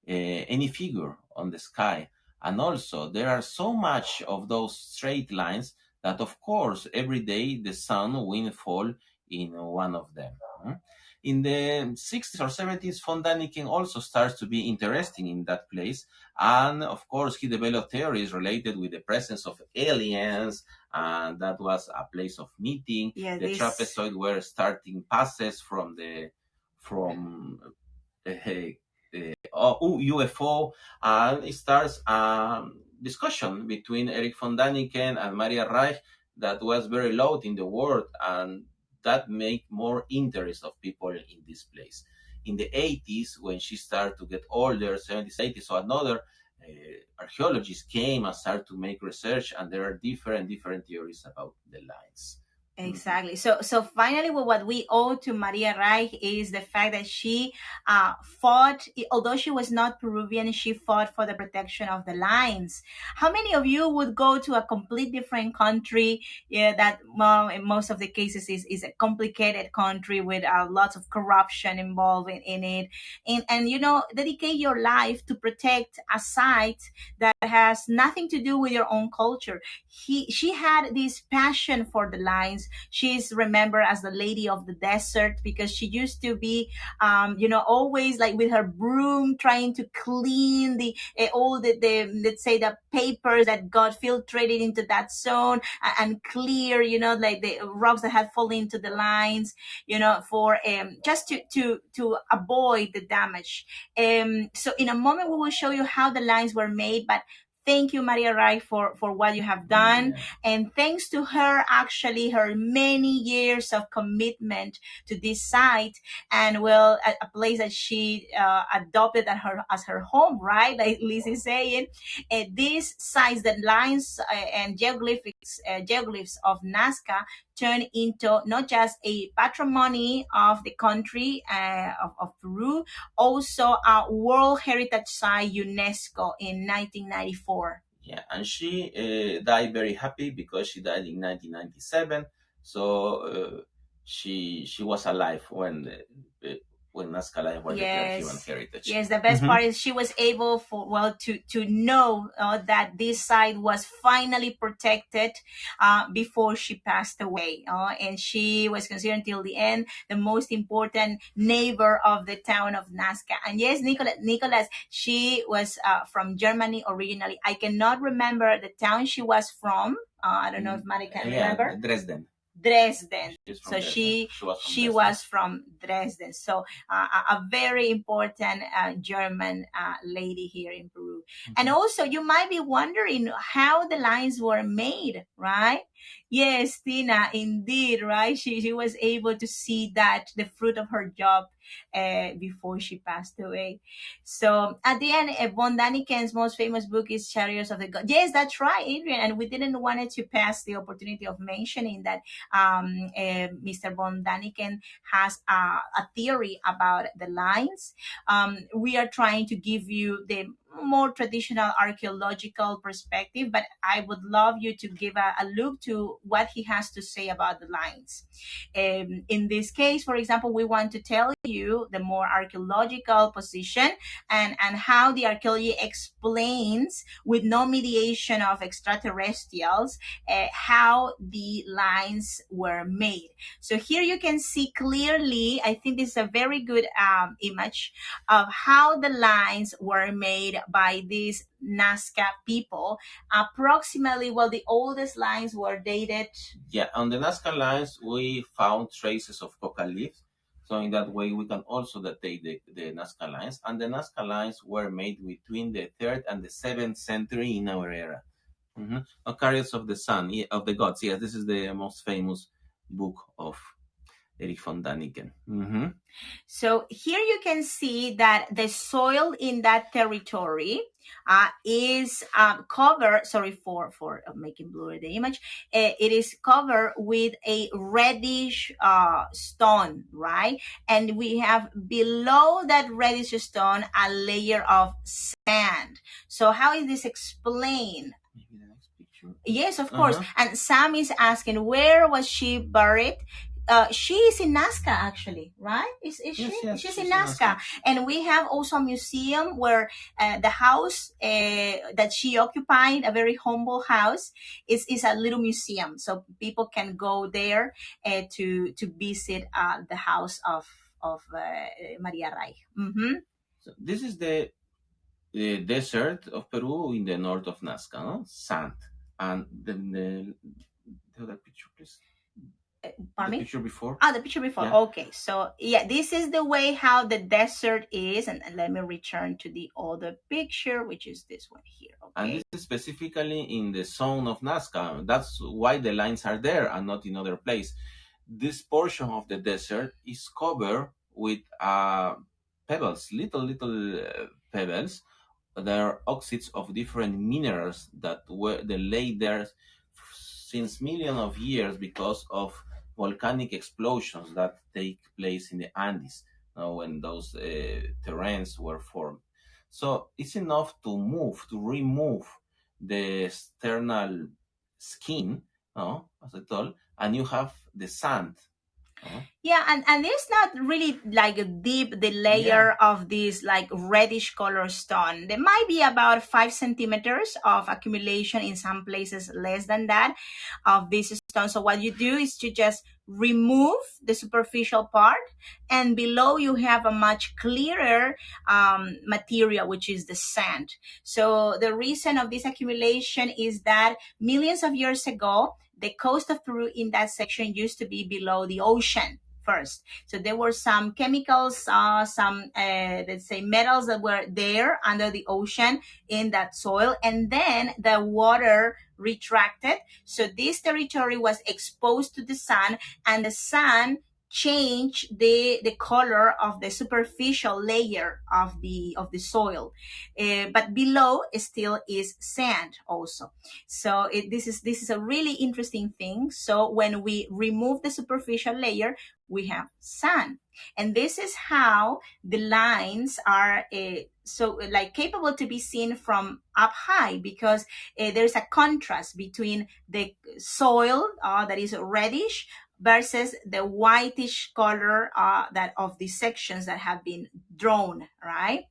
any figure on the sky. And also, there are so much of those straight lines that, of course, every day the sun will fall in one of them. In the 60s or 70s, von Daniken also starts to be interesting in that place. And of course, he developed theories related with the presence of aliens and that was a place of meeting. Yeah, The this. trapezoid were starting passes from UFO, and it starts a discussion between Eric von Daniken and Maria Reich that was very loud in the world, and that made more interest of people in this place. In the 80s, when she started to get older, 70s, 80s, so another archaeologists came and started to make research, and there are different theories about the lines. Exactly. So finally, what we owe to Maria Reich is the fact that she fought, although she was not Peruvian, she fought for the protection of the lines. How many of you would go to a complete different country? Yeah, that well, in most of the cases is a complicated country with lots of corruption involved in it, and dedicate your life to protect a site that has nothing to do with your own culture. She had this passion for the lines. She's remembered as the lady of the desert because she used to be always like with her broom trying to clean the all the let's say the papers that got filtrated into that zone, and clear like the rocks that had fallen into the lines, for just to avoid the damage. So in a moment we will show you how the lines were made, but thank you, Maria Rai, for what you have done. Yeah. And thanks to her, actually, her many years of commitment to this site, and well, a place that she adopted as her home, right? Like Liz is saying, these sites, the lines and geoglyphs of Nazca turn into not just a patrimony of the country of Peru, also a World Heritage Site UNESCO in 1994. Yeah, and she died very happy because she died in 1997. So she was alive when Nazca Lines were declared human Yes. heritage. Yes, the best part is she was able to know that this site was finally protected before she passed away. And she was considered until the end the most important neighbor of the town of Nazca. And yes, Nicholas, she was from Germany originally. I cannot remember the town she was from. I don't know if Mari can remember. Dresden. Dresden. So Dresden. she was from Dresden. So a very important German lady here in Peru. Mm-hmm. And also, you might be wondering how the lines were made, right? Yes, Tina, indeed, right? She was able to see that the fruit of her job before she passed away. So at the end, von Daniken's most famous book is Chariots of the Gods. Yes, that's right, Adrian. And we didn't want to pass the opportunity of mentioning that Mr. von Daniken has a theory about the lines. We are trying to give you the more traditional archaeological perspective, but I would love you to give a look to what he has to say about the lines. In this case, for example, we want to tell you the more archaeological position and how the archaeology explains, with no mediation of extraterrestrials, how the lines were made. So here you can see clearly, I think this is a very good image of how the lines were made by these Nazca people. Approximately, well, the oldest lines were dated. Yeah, on the Nazca lines, we found traces of coca leaves. So in that way, we can also date the Nazca lines. And the Nazca lines were made between the 3rd and the 7th century in our era. Mm-hmm. Chariots of the Sun, of the Gods. Yes, this is the most famous book of Erich von Daniken. Mm-hmm. So here you can see that the soil in that territory is covered, sorry for making blurry the image, it is covered with a reddish stone, right? And we have below that reddish stone a layer of sand. So how is this explained? Maybe the next picture. Yes, of course. And Sam is asking, where was she buried? She is in Nazca, actually, right? Is she? Yes, she's in Nazca. And we have also a museum where the house that she occupied, a very humble house, is a little museum. So people can go there to visit the house of Maria Reich. Mm-hmm. So this is the desert of Peru in the north of Nazca, no? Sand. And then The other picture, please. Pardon The me? picture before. Oh, the picture before. Yeah. Okay, so yeah, this is the way how the desert is, and let me return to the other picture, which is this one here. And Okay. this is specifically in the zone of Nazca. That's why the lines are there and not in other place. This portion of the desert is covered with pebbles, little pebbles. There are oxides of different minerals that were they lay there since millions of years because of volcanic explosions that take place in the Andes, when those terrains were formed. So it's enough to remove the external skin, as I told, and you have the sand. Yeah, and it's not really like a deep the Yeah. layer of this like reddish color stone. There might be about 5 centimeters of accumulation in some places, less than that, of this stone. So what you do is to just remove the superficial part, and below you have a much clearer material, which is the sand. So the reason of this accumulation is that millions of years ago, the coast of Peru in that section used to be below the ocean first. So there were some chemicals, some, let's say, metals that were there under the ocean in that soil. And then the water retracted. So this territory was exposed to the sun, and the sun changed the color of the superficial layer of the soil. But below still is sand also. So this is a really interesting thing. So when we remove the superficial layer, we have sand, and this is how the lines are so like capable to be seen from up high, because there's a contrast between the soil that is reddish versus the whitish color that of the sections that have been drawn, right?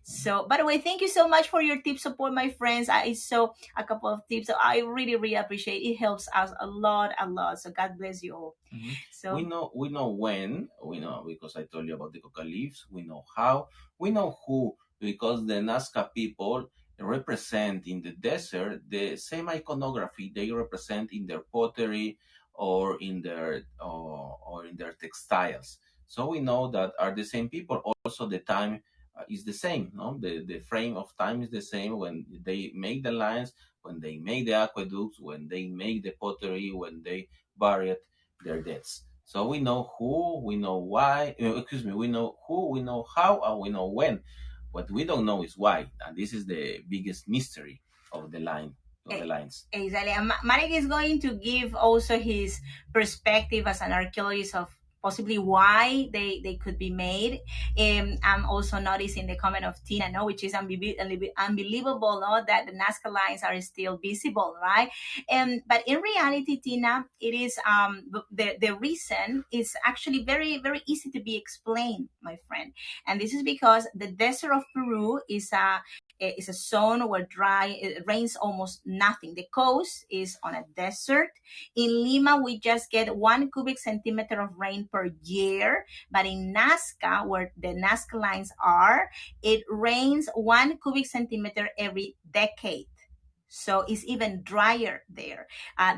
So, by the way, thank you so much for your tip support, my friends. I saw a couple of tips, so I really, really appreciate it. It helps us a lot, a lot. So, God bless you all. We So, know when, we know because I told you about the coca leaves, we know how, we know who, because the Nazca people represent in the desert the same iconography they represent in their pottery or in their textiles. So we know that are the same people. Also the time is the same, no? The frame of time is the same when they make the lines, when they make the aqueducts, when they make the pottery, when they bury it their deaths. So we know who, we know why, we know who, we know how, and we know when. What we don't know is why. And this is the biggest mystery of the lines. exactly. And Marek is going to give also his perspective as an archaeologist of possibly why they could be made. I'm also noticing the comment of Tina, no, which is unbelievable, no, that the Nazca lines are still visible, right? But in reality, Tina, it is the reason is actually very, very easy to be explained, my friend. And this is because the desert of Peru is a zone where it rains almost nothing. The coast is on a desert. In Lima, we just get 1 cubic centimeter of rain per year. But in Nazca, where the Nazca lines are, it rains 1 cubic centimeter every decade. So it's even drier there.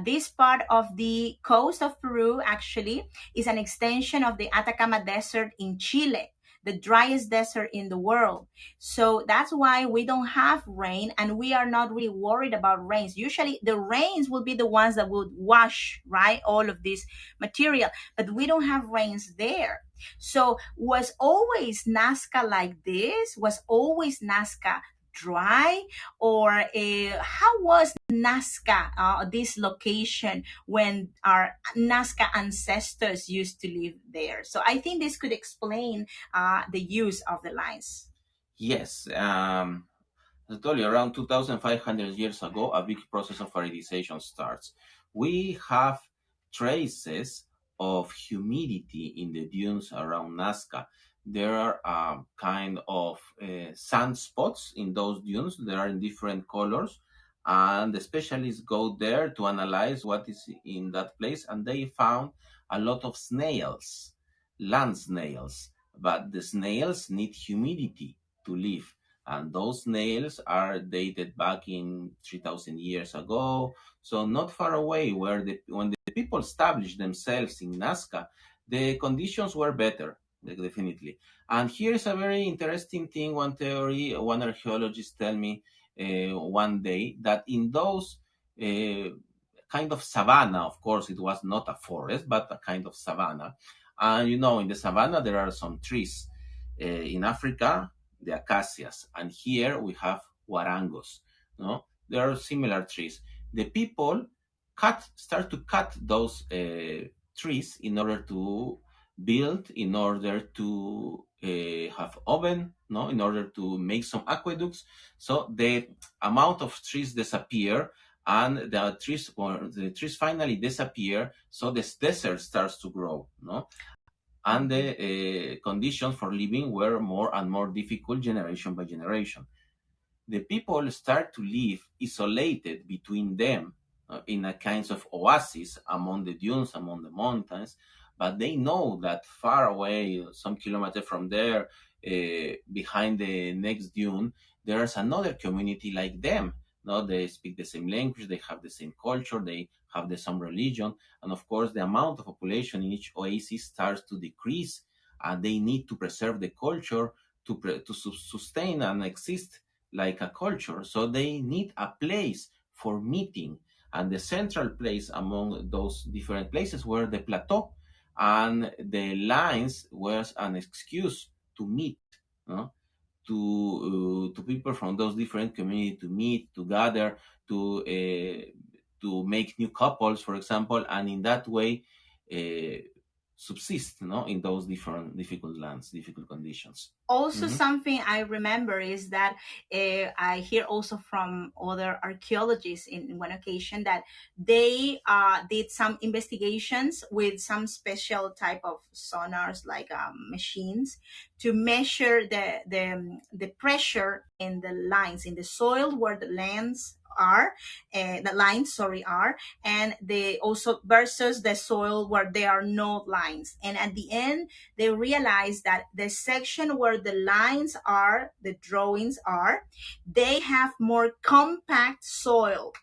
This part of the coast of Peru actually is an extension of the Atacama Desert in Chile, the driest desert in the world. So that's why we don't have rain, and we are not really worried about rains. Usually the rains will be the ones that would wash, right, all of this material, but we don't have rains there. So was always Nazca like this? Was always Nazca dry? Or how was Nazca, this location, when our Nazca ancestors used to live there? So I think this could explain the use of the lines. Yes, as I told you, around 2,500 years ago, a big process of aridization starts. We have traces of humidity in the dunes around Nazca. There are kind of sand spots in those dunes. They are in different colors. And the specialists go there to analyze what is in that place. And they found a lot of snails, land snails. But the snails need humidity to live, and those nails are dated back in 3,000 years ago. So not far away, where when the people established themselves in Nazca, the conditions were better, definitely. And here's a very interesting thing. One theory, one archaeologist tell me one day that in those uh, kind of savanna, of course, it was not a forest, but a kind of savanna. And in the savanna there are some trees. In Africa, the acacias, and here we have guarangos. No, there are similar trees. The people start to cut those trees in order to build, in order to have oven, no, in order to make some aqueducts. So the amount of trees disappear, and the trees finally disappear. So this desert starts to grow, no, and the conditions for living were more and more difficult generation by generation. The people start to live isolated between them, in a kind of oasis among the dunes, among the mountains. But they know that far away, some kilometers from there, behind the next dune, there's another community like them. No, they speak the same language, they have the same culture, they have the same religion, and of course, the amount of population in each oasis starts to decrease, and they need to preserve the culture to sustain and exist like a culture. So they need a place for meeting. And the central place among those different places were the plateau. And the lines was an excuse to meet, no? To people from those different communities to meet, to gather, to make new couples, for example, and in that way uh, subsist, no, in those different difficult lands, difficult conditions. Also, Mhm. something I remember is that I hear also from other archaeologists in one occasion that they did some investigations with some special type of sonars, like machines, to measure the pressure in the lines in the soil where the lands are, the lines, sorry, are, and they also versus the soil where there are no lines. And at the end, they realize that the section where the lines are, the drawings are, they have more compact soil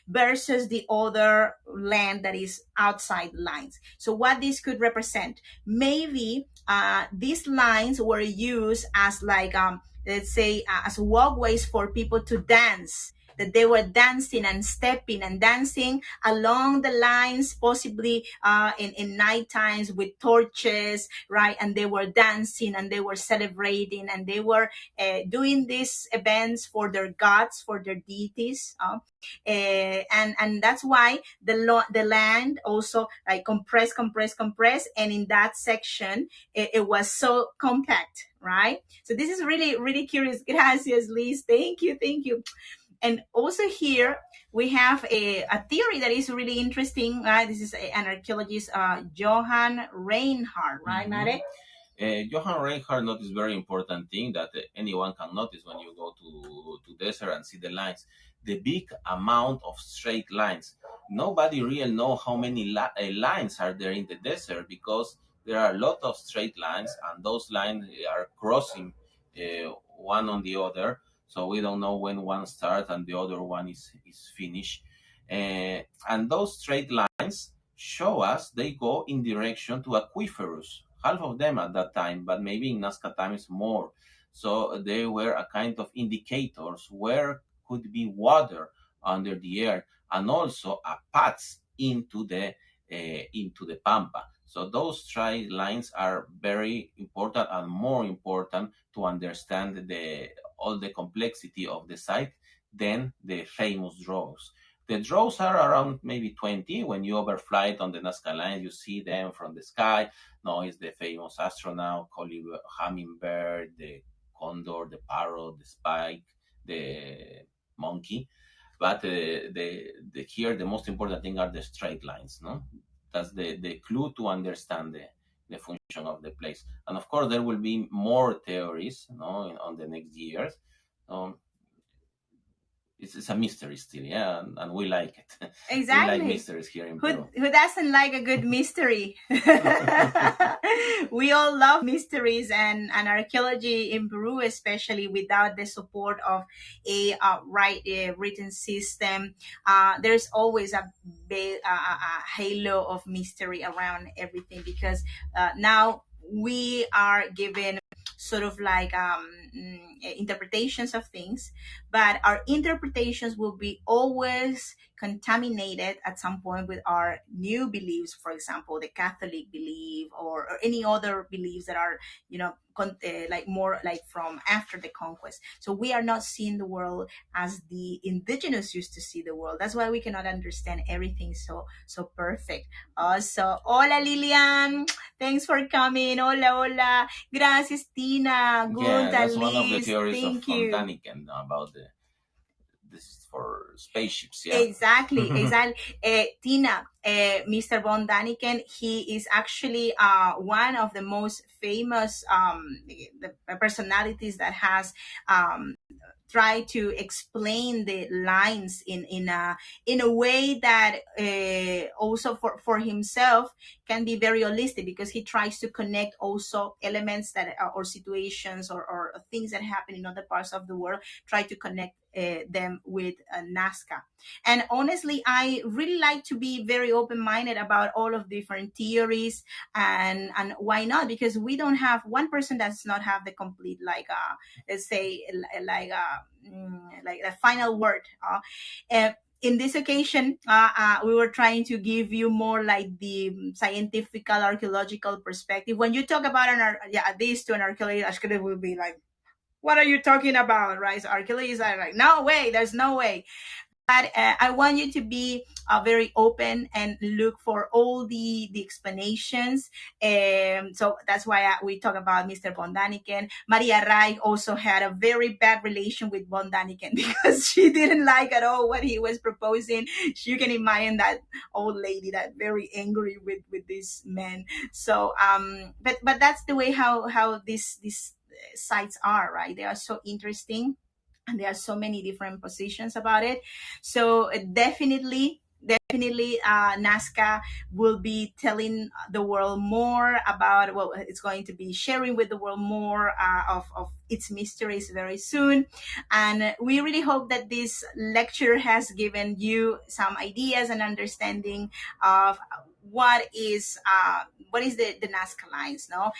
versus the other land that is outside lines. So what this could represent, maybe these lines were used as like let's say as walkways for people to dance, that they were dancing and stepping and dancing along the lines, possibly in night times with torches, right? And they were dancing and they were celebrating and they were doing these events for their gods, for their deities. And that's why the land also like compress, and in that section it was so compact, right? So this is really really curious. Gracias, Liz. Thank you. And also here we have a theory that is really interesting. This is an archaeologist, Johann Reinhardt, right, Mhm. Mare? Johann Reinhardt noticed very important thing that anyone can notice when you go to desert and see the lines. The big amount of straight lines. Nobody really know how many lines are there in the desert, because there are a lot of straight lines, and those lines are crossing one on the other. So we don't know when one starts and the other one is finished. And those straight lines show us they go in direction to aquifers. Half of them at that time, but maybe in Nazca times more. So they were a kind of indicators where could be water under the earth, and also a paths into the pampa. So those straight lines are very important, and more important to understand the all the complexity of the site than the famous draws. The draws are around maybe 20. When you overfly on the Nazca line, you see them from the sky. No, it's the famous astronaut, colibri, hummingbird, the condor, the parrot, the spike, the monkey. But here the most important thing are the straight lines. No, that's the clue to understand the function of the place. And of course, there will be more theories, no, on the next years. Um, it's a mystery still, yeah, and we like it. We like Exactly. mysteries here in Peru. Who doesn't like a good mystery? We all love mysteries, and archaeology in Peru, especially without the support of a written system, there's always a halo of mystery around everything, because now we are given sort of like interpretations of things, but our interpretations will be always contaminated at some point with our new beliefs, for example the Catholic belief, or any other beliefs that are, like more like from after the conquest. So we are not seeing the world as the indigenous used to see the world. That's why we cannot understand everything so perfect. So hola Lilian, thanks for coming. Hola, hola. Gracias, Tina, Yeah, Gunta, that's one of the Liz. theories of Thank von you. Daniken about the this is for spaceships. Yeah. Exactly, exactly. Tina, Mr. Von Daniken, he is actually one of the most famous the personalities that has try to explain the lines in a way that also for himself can be very holistic, because he tries to connect also elements that or situations or things that happen in other parts of the world, try to connect them with Nazca. And honestly, I really like to be very open-minded about all of different theories, and why not? Because we don't have one person does not have the complete, like let's say, like the final word. In this occasion, we were trying to give you more like the scientific archaeological perspective. When you talk about this to an archaeologist will be like, what are you talking about, right? So archaeologists are like, no way, there's no way. But I want you to be very open and look for all the explanations. So that's why we talk about Mr. Von Daniken. Maria Reich also had a very bad relation with Von Daniken because she didn't like at all what he was proposing. You can imagine that old lady that very angry with this man. So but that's the way how these sites are, right? They are so interesting, and there are so many different positions about it. So definitely Nazca will be telling the world more about, well, it's going to be sharing with the world more of its mysteries very soon. And we really hope that this lecture has given you some ideas and understanding of what is the Nazca lines, no?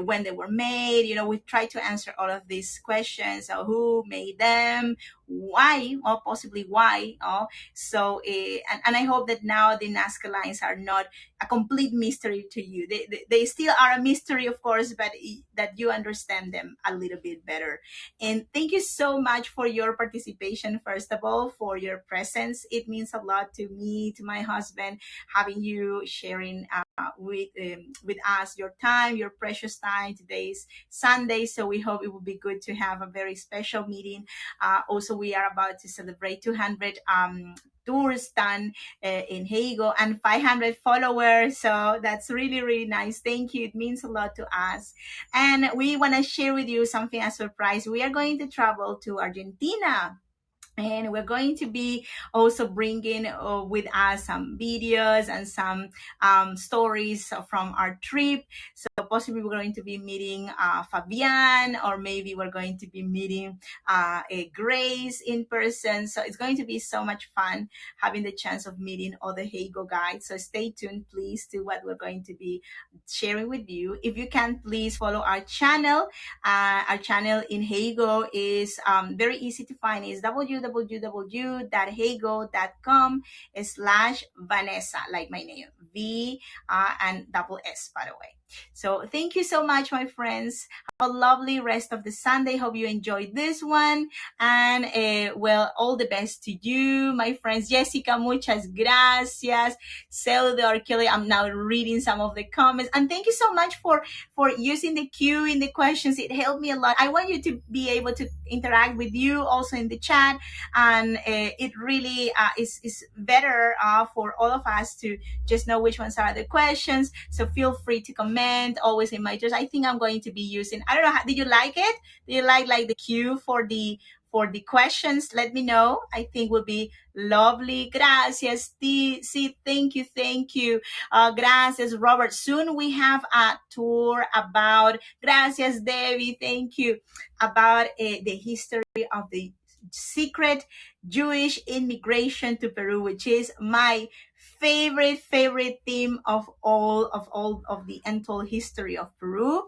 When they were made. We try to answer all of these questions. So who made them? Why? Or possibly why? So and I hope that now the Nazca lines are not a complete mystery to you. They still are a mystery, of course, but that you understand them a little bit better. And thank you so much for your participation, first of all, for your presence. It means a lot to me, to my husband, having you sharing with us your time, your precious time. Today's Sunday, so we hope it will be good to have a very special meeting. Also, we are about to celebrate 200 tours done in Hego and 500 followers. So that's really, really nice. Thank you. It means a lot to us. And we want to share with you something, a surprise. We are going to travel to Argentina, and we're going to be also bringing with us some videos and some stories from our trip. So possibly we're going to be meeting Fabian, or maybe we're going to be meeting a Grace in person. So it's going to be so much fun having the chance of meeting other Hego guides. So stay tuned, please, to what we're going to be sharing with you. If you can, please follow our channel. Our channel in Hego is very easy to find. It's www.hego.com/Vanessa, like my name, V and double S, by the way. So thank you so much, my friends. Have a lovely rest of the Sunday. Hope you enjoyed this one. And well, all the best to you, my friends. Jessica, muchas gracias. Pseudo Archele, I'm now reading some of the comments. And thank you so much for using the queue in the questions. It helped me a lot. I want you to be able to interact with you also in the chat. And it really is better for all of us to just know which ones are the questions. So feel free to comment always in my just. I think I'm going to be using, I don't know, did you like it? Do you like the queue for the for the questions. Let me know. I think will be lovely. Gracias, sí, thank you, thank you. Gracias, Robert. Soon we have a tour about, gracias, Debbie, thank you, about the history of the secret Jewish immigration to Peru, which is my favorite theme of all of the untold history of Peru.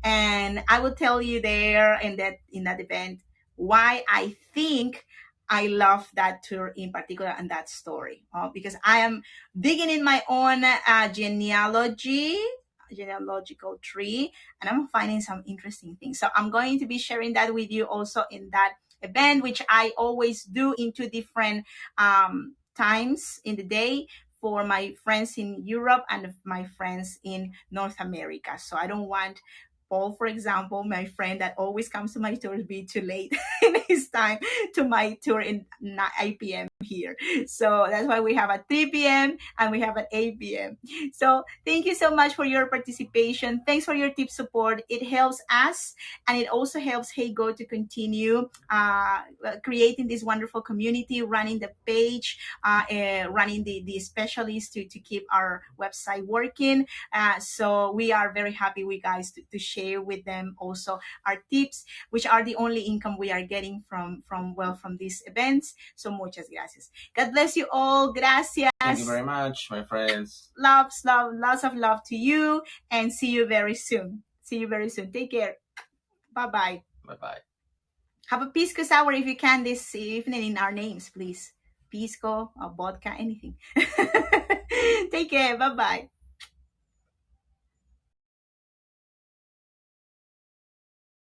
And I will tell you there in that event why I think I love that tour in particular and that story, because I am digging in my own genealogical tree, and I'm finding some interesting things. So I'm going to be sharing that with you also in that event, which I always do in two different times in the day for my friends in Europe and my friends in North America. So I don't want Paul, for example, my friend that always comes to my tours, be too late in his time to my tour in 8 p.m. here. So that's why we have a 3 p.m. and we have an 8 p.m. So thank you so much for your participation. Thanks for your tip support. It helps us, and it also helps HeyGo to continue creating this wonderful community, running the page, running the specialists to keep our website working. So we are very happy with guys to share with them also our tips, which are the only income we are getting from these events. So muchas gracias. God bless you all. Gracias. Thank you very much, my friends. Lots of love to you, and see you very soon. Take care. Bye-bye. Bye-bye. Have a pisco sour if you can this evening in our names, please. Pisco or vodka, anything. Take care. Bye-bye.